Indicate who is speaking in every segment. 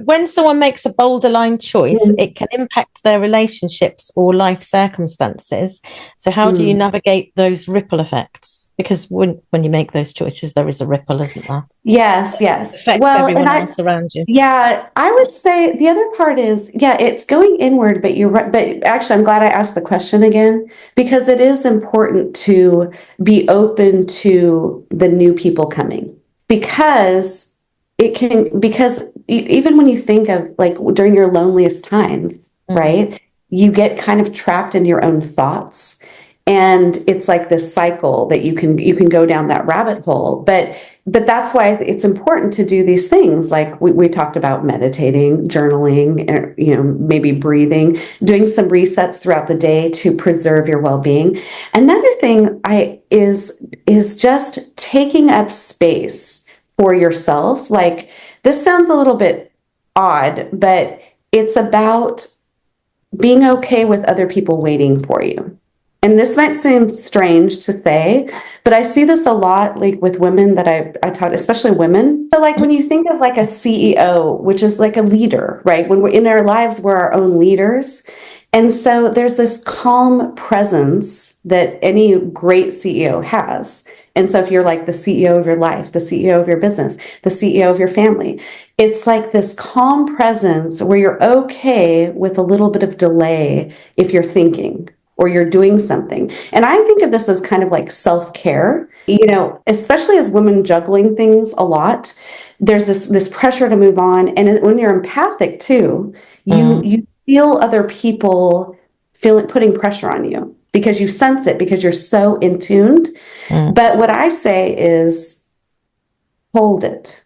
Speaker 1: when someone makes a bold aligned choice, it can impact their relationships or life circumstances. So how do you navigate those ripple effects? Because when you make those choices, there is a ripple, isn't there?
Speaker 2: Yes,
Speaker 1: It
Speaker 2: yes.
Speaker 1: affects
Speaker 2: Well,
Speaker 1: everyone else around you.
Speaker 2: yeah, I would say the other part is, yeah, it's going inward, but you're right. But actually, I'm glad I asked the question again, because it is important to be open to the new people coming, because because even when you think of like during your loneliest times, right, you get kind of trapped in your own thoughts. And it's like this cycle that you can go down that rabbit hole. But that's why it's important to do these things like we talked about: meditating, journaling, maybe breathing, doing some resets throughout the day to preserve your well-being. Another thing is just taking up space for yourself. Like, this sounds a little bit odd, but it's about being okay with other people waiting for you. And this might seem strange to say, but I see this a lot, like with women that I taught, especially women. So like when you think of like a CEO, which is like a leader, right? When we're in our lives, we're our own leaders. And so there's this calm presence that any great CEO has. And so if you're like the CEO of your life, the CEO of your business, the CEO of your family, it's like this calm presence where you're okay with a little bit of delay if you're thinking or you're doing something. And I think of this as kind of like self-care, especially as women juggling things a lot. There's this pressure to move on. And when you're empathic too, you feel other people putting pressure on you because you sense it, because you're so in tuned. But what I say is hold it,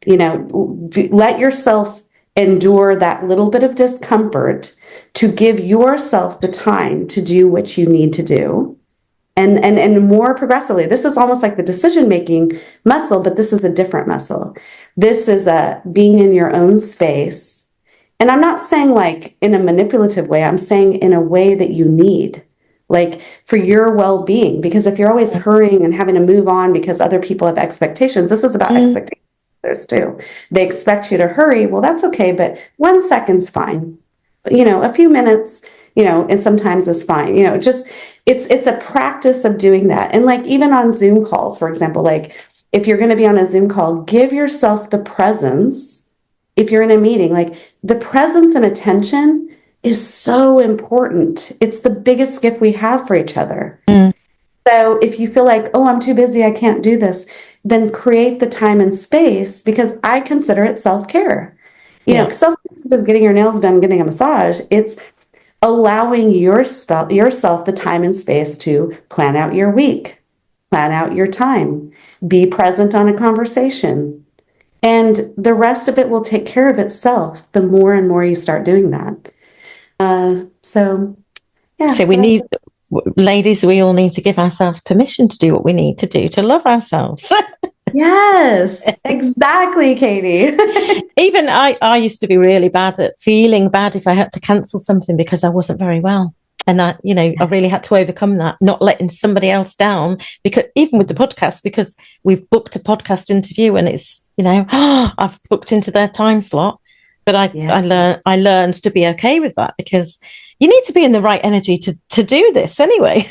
Speaker 2: let yourself endure that little bit of discomfort to give yourself the time to do what you need to do. And more progressively, this is almost like the decision-making muscle, but this is a different muscle. This is a being in your own space. And I'm not saying like in a manipulative way, I'm saying in a way that you need, like for your well-being. Because if you're always hurrying and having to move on because other people have expectations, this is about expectations. There's too. They expect you to hurry. Well, that's okay, but 1 second's fine. A few minutes, and sometimes is fine. Just it's a practice of doing that. And like even on Zoom calls, for example, like if you're going to be on a Zoom call, give yourself the presence. If you're in a meeting, like the presence and attention is so important. It's the biggest gift we have for each other. So if you feel like, oh, I'm too busy, I can't do this, then create the time and space, because I consider it self-care. Self-care is getting your nails done, getting a massage. It's allowing yourself the time and space to plan out your week, plan out your time, be present on a conversation. And the rest of it will take care of itself the more and more you start doing that.
Speaker 1: So we need, ladies, we all need to give ourselves permission to do what we need to do to love ourselves.
Speaker 2: Yes, exactly, Katie.
Speaker 1: Even I used to be really bad at feeling bad if I had to cancel something because I wasn't very well. And I really had to overcome that, not letting somebody else down, because even with the podcast, because we've booked a podcast interview and it's, I've booked into their time slot, but I learned to be okay with that, because you need to be in the right energy to do this anyway.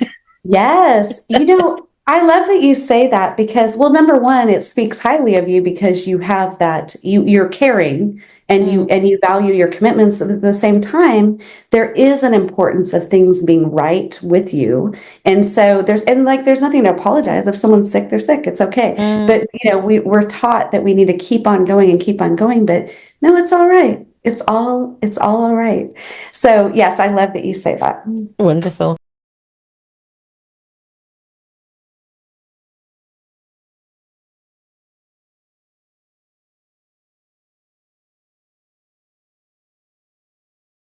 Speaker 2: Yes. I love that you say that because, well, number one, it speaks highly of you because you have that, you're caring and you value your commitments. At the same time, there is an importance of things being right with you. And so there's nothing to apologize. If someone's sick, they're sick. It's okay. But, we're taught that we need to keep on going and keep on going, but no, it's all right. It's all right. So yes, I love that you say that.
Speaker 1: Wonderful.